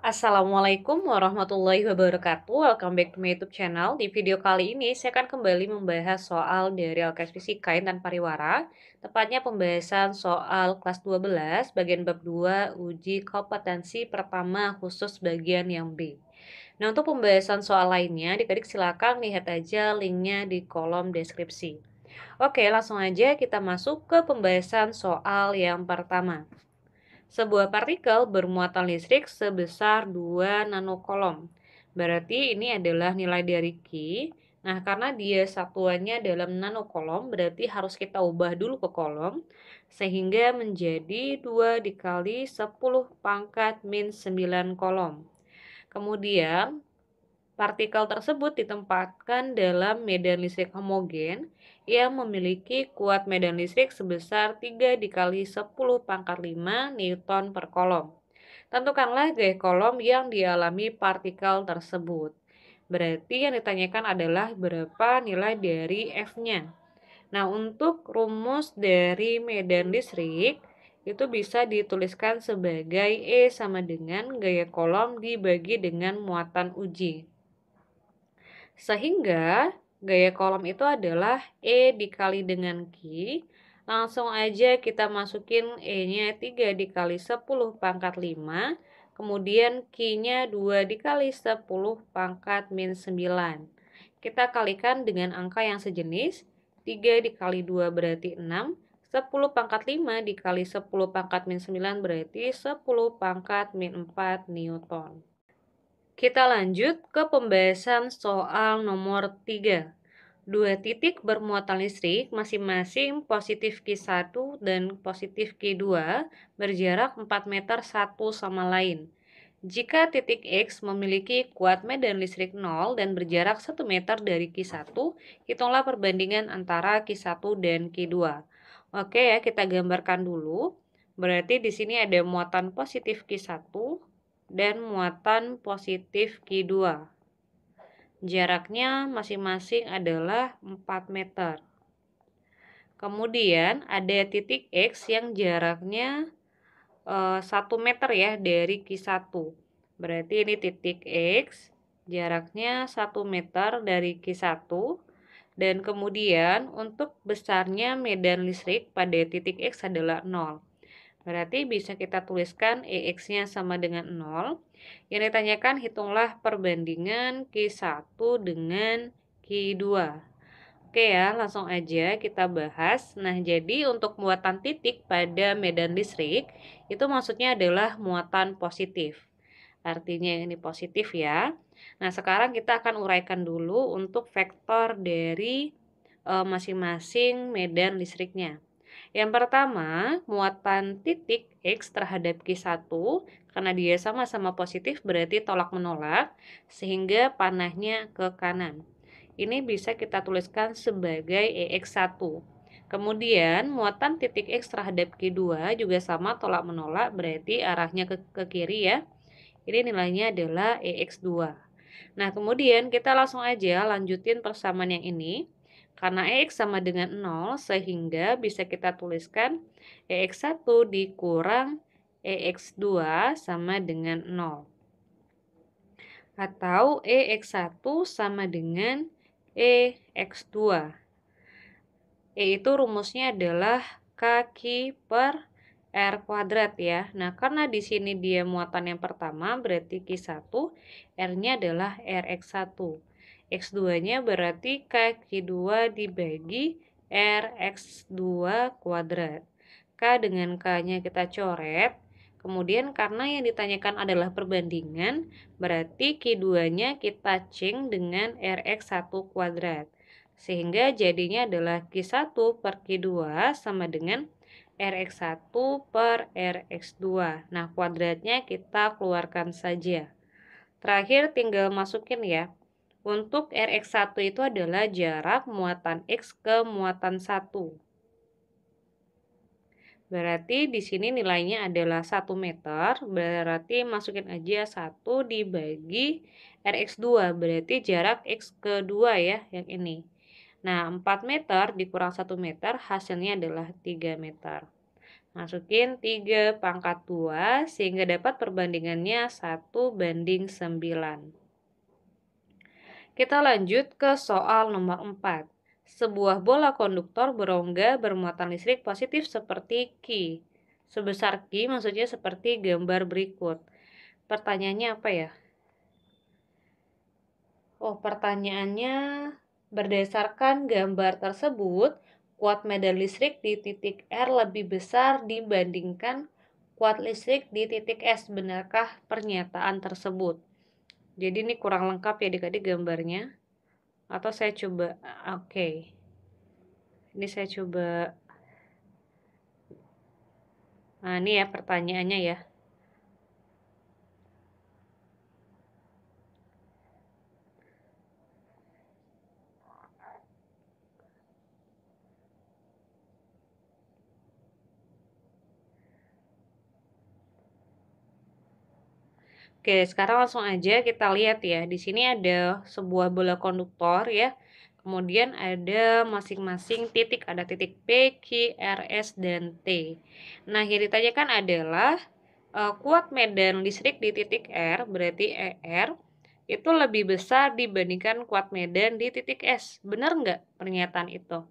Assalamualaikum warahmatullahi wabarakatuh. Welcome back to my YouTube channel. Di video kali ini saya akan kembali membahas soal dari LKS Fisika Intan Pariwara, tepatnya pembahasan soal kelas 12 bagian bab 2 uji kompetensi pertama khusus bagian yang B. Nah, untuk pembahasan soal lainnya, adik-adik silakan lihat aja linknya di kolom deskripsi. Oke, langsung aja kita masuk ke pembahasan soal yang pertama. Sebuah partikel bermuatan listrik sebesar 2 nanocoulomb. Berarti ini adalah nilai dari Q. Nah, karena dia satuannya dalam nanocoulomb, berarti harus kita ubah dulu ke coulomb, sehingga menjadi 2 dikali 10 pangkat min 9 coulomb. Kemudian, partikel tersebut ditempatkan dalam medan listrik homogen yang memiliki kuat medan listrik sebesar 3 dikali 10 pangkat 5 Newton per coulomb. Tentukanlah gaya coulomb yang dialami partikel tersebut. Berarti yang ditanyakan adalah berapa nilai dari F-nya. Nah, untuk rumus dari medan listrik itu bisa dituliskan sebagai E sama dengan gaya coulomb dibagi dengan muatan uji. Sehingga gaya coulomb itu adalah E dikali dengan Q. Langsung aja kita masukin E-nya 3 dikali 10 pangkat 5. Kemudian Q-nya 2 dikali 10 pangkat min 9. Kita kalikan dengan angka yang sejenis. 3 dikali 2 berarti 6. 10 pangkat 5 dikali 10 pangkat min 9 berarti 10 pangkat min 4 Newton. Kita lanjut ke pembahasan soal nomor 3. Dua titik bermuatan listrik masing-masing positif Q1 dan positif Q2 berjarak 4 meter satu sama lain. Jika titik X memiliki kuat medan listrik 0 dan berjarak 1 meter dari Q1, hitunglah perbandingan antara Q1 dan Q2. Oke ya, kita gambarkan dulu. Berarti di sini ada muatan positif Q1 dan muatan positif Q2. Jaraknya masing-masing adalah 4 meter. Kemudian ada titik X yang jaraknya 1 meter ya dari Q1. Berarti ini titik X, jaraknya 1 meter dari Q1. Dan kemudian untuk besarnya medan listrik pada titik X adalah 0. Berarti bisa kita tuliskan EX-nya sama dengan 0. Yang ditanyakan hitunglah perbandingan Q1 dengan Q2. Oke ya, langsung aja kita bahas. Nah, jadi untuk muatan titik pada medan listrik, itu maksudnya adalah muatan positif. Artinya ini positif ya. Nah, sekarang kita akan uraikan dulu untuk vektor dari masing-masing medan listriknya. Yang pertama, muatan titik X terhadap Q1, karena dia sama-sama positif berarti tolak-menolak, sehingga panahnya ke kanan. Ini bisa kita tuliskan sebagai EX1. Kemudian, muatan titik X terhadap Q2 juga sama tolak-menolak, berarti arahnya ke kiri ya. Ini nilainya adalah EX2. Nah, kemudian kita langsung aja lanjutin persamaan yang ini. Karena EX sama dengan 0, sehingga bisa kita tuliskan EX1 dikurang EX2 sama dengan 0. Atau EX1 sama dengan EX2. E itu rumusnya adalah kaki per R kuadrat ya. Nah, karena di sini dia muatan yang pertama, berarti Q1, R-nya adalah Rx1. X2-nya berarti K2 dibagi Rx2 kuadrat. K dengan K-nya kita coret. Kemudian karena yang ditanyakan adalah perbandingan, berarti Q2-nya kita cing dengan Rx1 kuadrat. Sehingga jadinya adalah Q1 per Q2 sama dengan Rx1 per Rx2. Nah, kuadratnya kita keluarkan saja. Terakhir tinggal masukin ya. Untuk Rx1 itu adalah jarak muatan X ke muatan 1. Berarti di sini nilainya adalah 1 meter. Berarti masukin aja 1 dibagi Rx2. Berarti jarak X kedua ya, yang ini. Nah, 4 meter dikurang 1 meter hasilnya adalah 3 meter. Masukin 3/2 sehingga dapat perbandingannya 1:9. Kita lanjut ke soal nomor 4. Sebuah bola konduktor berongga bermuatan listrik positif seperti Q. Sebesar Q maksudnya seperti gambar berikut. Pertanyaannya apa ya? Oh, pertanyaannya berdasarkan gambar tersebut, kuat medan listrik di titik R lebih besar dibandingkan kuat listrik di titik S. Benarkah pernyataan tersebut? Jadi ini kurang lengkap ya adik-adik gambarnya. Atau saya coba, oke. Ini saya coba, nah ini ya pertanyaannya ya. Oke, sekarang langsung aja kita lihat ya. Di sini ada sebuah bola konduktor ya. Kemudian ada masing-masing titik, ada titik P, Q, R, S, dan T. Nah, yang ditanyakan adalah kuat medan listrik di titik R, berarti ER, itu lebih besar dibandingkan kuat medan di titik S. Benar nggak pernyataan itu?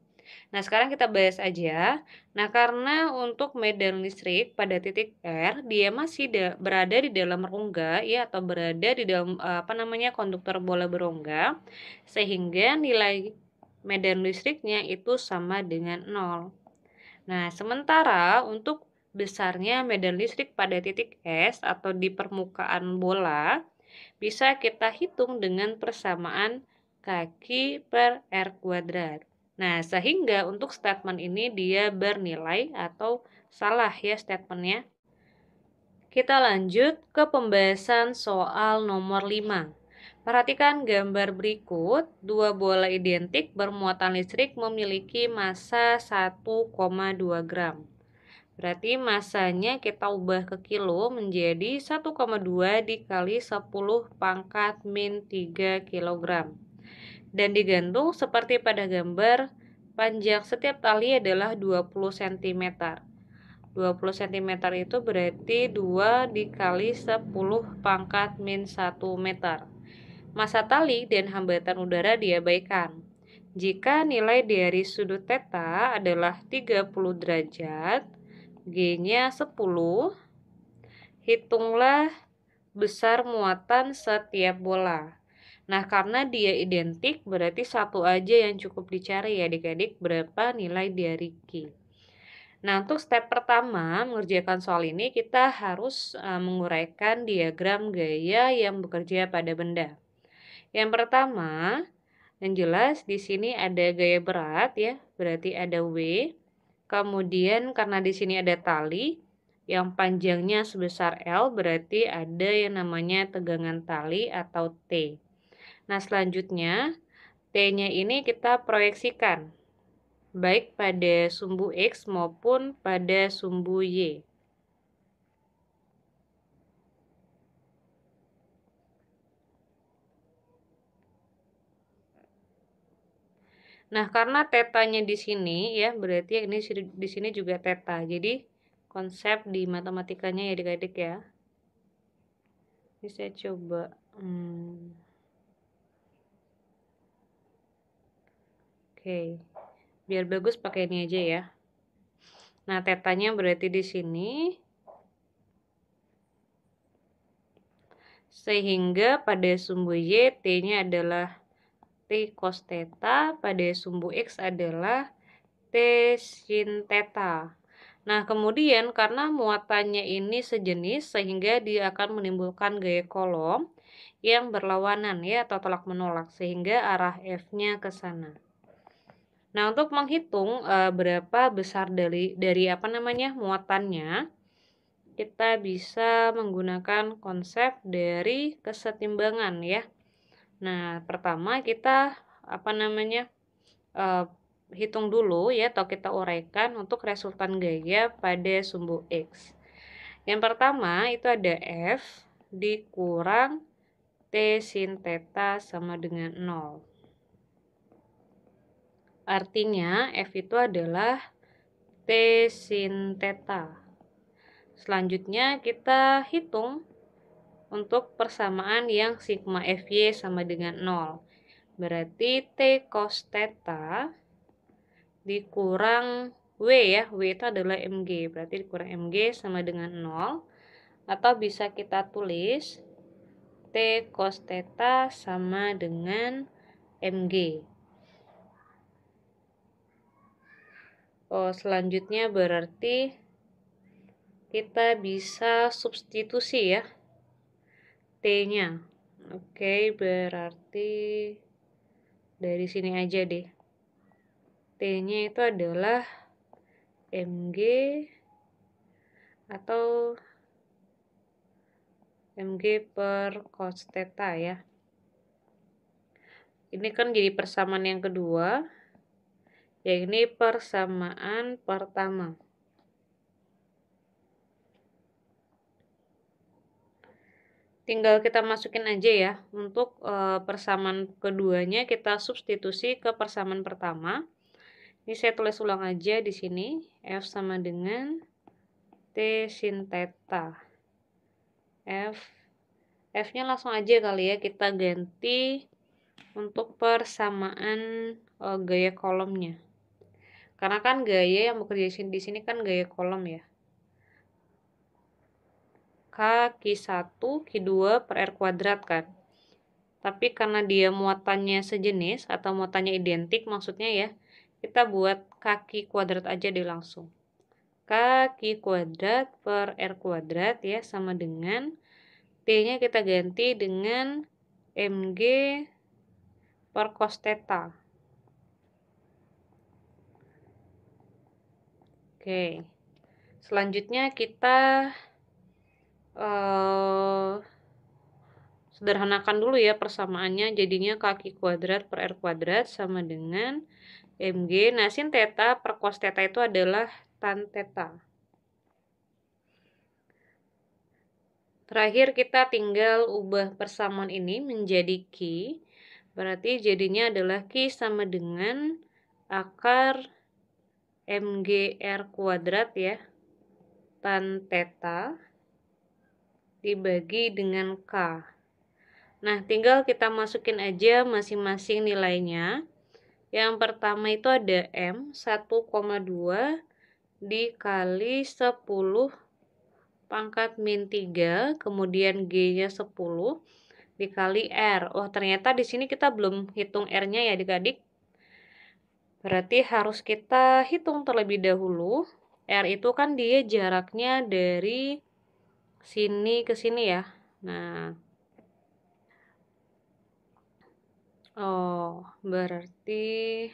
Nah, sekarang kita bahas aja. Nah, karena untuk medan listrik pada titik R, dia masih berada di dalam rongga ya atau berada di dalam konduktor bola berongga, sehingga nilai medan listriknya itu sama dengan 0. Nah, sementara untuk besarnya medan listrik pada titik S atau di permukaan bola, bisa kita hitung dengan persamaan kaki per R kuadrat. Nah, sehingga untuk statement ini dia bernilai atau salah ya statementnya. Kita lanjut ke pembahasan soal nomor 5. Perhatikan gambar berikut, dua bola identik bermuatan listrik memiliki massa 1,2 gram. Berarti masanya kita ubah ke kilo menjadi 1,2 dikali 10 pangkat min 3 kg. Dan digantung seperti pada gambar, panjang setiap tali adalah 20 cm. 20 cm itu berarti 2 dikali 10 pangkat min 1 meter. Massa tali dan hambatan udara diabaikan. Jika nilai dari sudut theta adalah 30 derajat, G-nya 10, hitunglah besar muatan setiap bola. Nah, karena dia identik, berarti satu aja yang cukup dicari ya adik-adik, berapa nilai dari Q. Nah, untuk step pertama mengerjakan soal ini, kita harus menguraikan diagram gaya yang bekerja pada benda. Yang pertama, yang jelas di sini ada gaya berat ya, berarti ada W. Kemudian karena di sini ada tali yang panjangnya sebesar L, berarti ada yang namanya tegangan tali atau T. Nah, selanjutnya T-nya ini kita proyeksikan baik pada sumbu X maupun pada sumbu Y. Nah, karena tetanya di sini ya, berarti ini di sini juga teta. Jadi konsep di matematikanya ya adik-adik ya. Ini saya coba. Oke. Biar bagus pakai ini aja ya. Nah, tetanya berarti di sini. Sehingga pada sumbu Y, T-nya adalah T cos theta, pada sumbu X adalah T sin theta. Nah, kemudian karena muatannya ini sejenis, sehingga dia akan menimbulkan gaya kolom yang berlawanan ya, atau tolak menolak, sehingga arah F-nya ke sana. Nah, untuk menghitung berapa besar dari muatannya, kita bisa menggunakan konsep dari kesetimbangan ya. Nah, pertama kita hitung dulu ya, atau kita uraikan untuk resultan gaya pada sumbu X. Yang pertama itu ada F dikurang T sin theta sama dengan 0. Artinya F itu adalah T sin theta. Selanjutnya kita hitung untuk persamaan yang sigma Fy sama dengan 0. Berarti T cos theta dikurang W ya. W itu adalah Mg. Berarti dikurang Mg sama dengan 0. Atau bisa kita tulis T cos theta sama dengan Mg. Selanjutnya berarti kita bisa substitusi ya T-nya. Oke, berarti dari sini aja deh. T-nya itu adalah Mg atau Mg per cos theta ya. Ini kan jadi persamaan yang kedua. Ya, ini persamaan pertama. Tinggal kita masukin aja ya. Untuk persamaan keduanya kita substitusi ke persamaan pertama. Ini saya tulis ulang aja di sini. F sama dengan T sin theta. F-nya langsung aja kali ya kita ganti untuk persamaan gaya kolomnya. Karena kan gaya yang bekerja di sini kan gaya kolom ya. K Q1 Q2 per R kuadrat kan. Tapi karena dia muatannya sejenis atau muatannya identik maksudnya ya, kita buat kaki kuadrat aja deh langsung. Kaki kuadrat per R kuadrat ya sama dengan T-nya kita ganti dengan Mg per cos theta. Oke. Selanjutnya kita sederhanakan dulu ya persamaannya, jadinya kaki kuadrat per R kuadrat sama dengan Mg. Nah, sin theta per cos theta itu adalah tan theta. Terakhir kita tinggal ubah persamaan ini menjadi Q. Berarti jadinya adalah Q sama dengan akar MGR kuadrat ya, tan theta dibagi dengan K. Nah, tinggal kita masukin aja masing-masing nilainya. Yang pertama itu ada M 1,2 dikali 10 pangkat min 3, kemudian G-nya 10 dikali R. Ternyata di sini kita belum hitung R-nya ya adik-adik. Berarti harus kita hitung terlebih dahulu. R itu kan dia jaraknya dari sini ke sini ya. Nah, berarti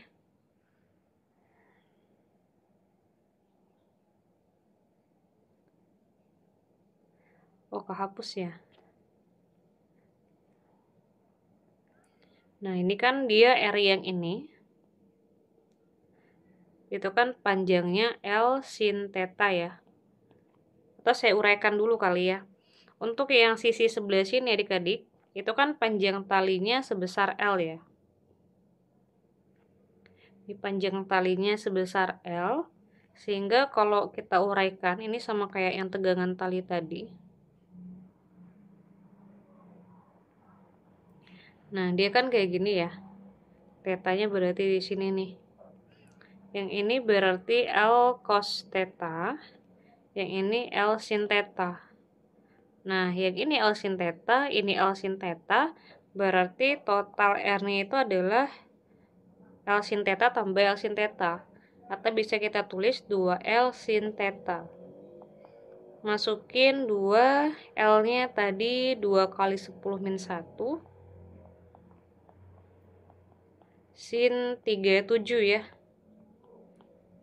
kehapus ya. Nah, ini kan dia R yang ini. Itu kan panjangnya L sin theta ya. Atau saya uraikan dulu kali ya. Untuk yang sisi sebelah sini adik-adik, itu kan panjang talinya sebesar L ya. Ini panjang talinya sebesar L. Sehingga kalau kita uraikan, ini sama kayak yang tegangan tali tadi. Nah, dia kan kayak gini ya. Tetanya berarti di sini nih. Yang ini berarti L cos theta. Yang ini L sin theta. Nah, yang ini L sin theta, ini L sin theta. Berarti total R-nya itu adalah L sin theta tambah L sin theta. Atau bisa kita tulis 2L sin theta. Masukin 2, L-nya tadi 2 kali 10 min 1. Sin 37 ya.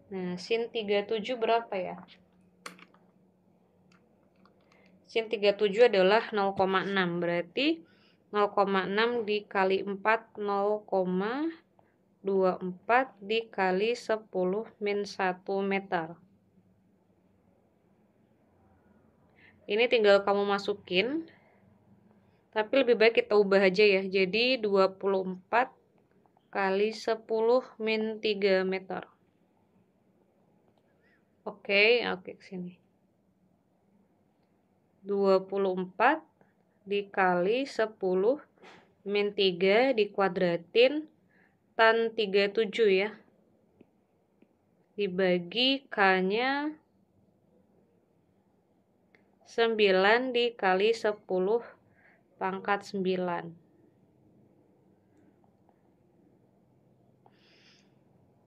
Nah, sin 37 berapa ya? Sin 37 adalah 0,6. Berarti 0,6 dikali 4, 0,24 dikali 10 min 1 meter. Ini tinggal kamu masukin. Tapi lebih baik kita ubah aja ya. Jadi 24 kali 10 min 3 meter. Oke, ke sini. 24 dikali 10 min 3 dikuadratin tan 37 ya. Dibagi K-nya 9 dikali 10 pangkat 9.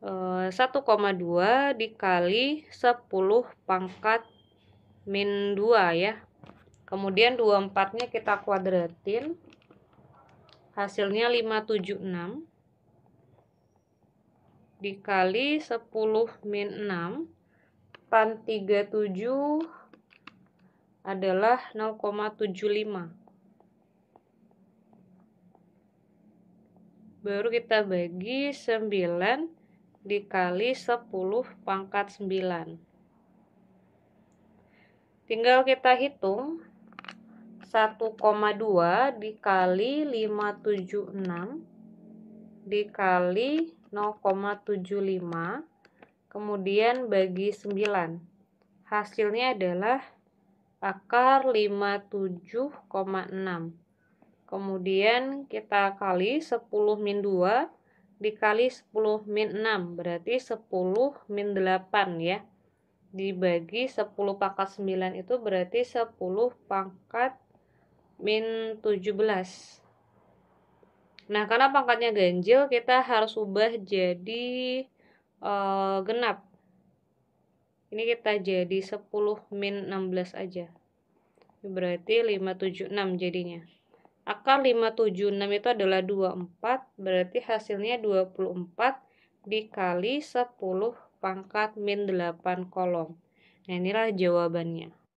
1,2 dikali 10 pangkat min 2 ya. Kemudian 24-nya kita kuadratin. Hasilnya 576 dikali 10 min 6 tan 37 adalah 0,75. Baru kita bagi 9 dikali 10 pangkat 9. Tinggal kita hitung 1,2 dikali 576 dikali 0,75 kemudian bagi 9. Hasilnya adalah akar 57,6. Kemudian kita kali 10 min 2 dikali 10 min 6 berarti 10 min 8 ya. Dibagi 10 pangkat 9 itu berarti 10 pangkat min 17. Nah, karena pangkatnya ganjil, kita harus ubah jadi genap. Ini kita jadi 10 min 16 aja. Berarti 576 jadinya. Akar 576 itu adalah 24, berarti hasilnya 24 dikali 10 pangkat min 8 kolom. Nah, inilah jawabannya.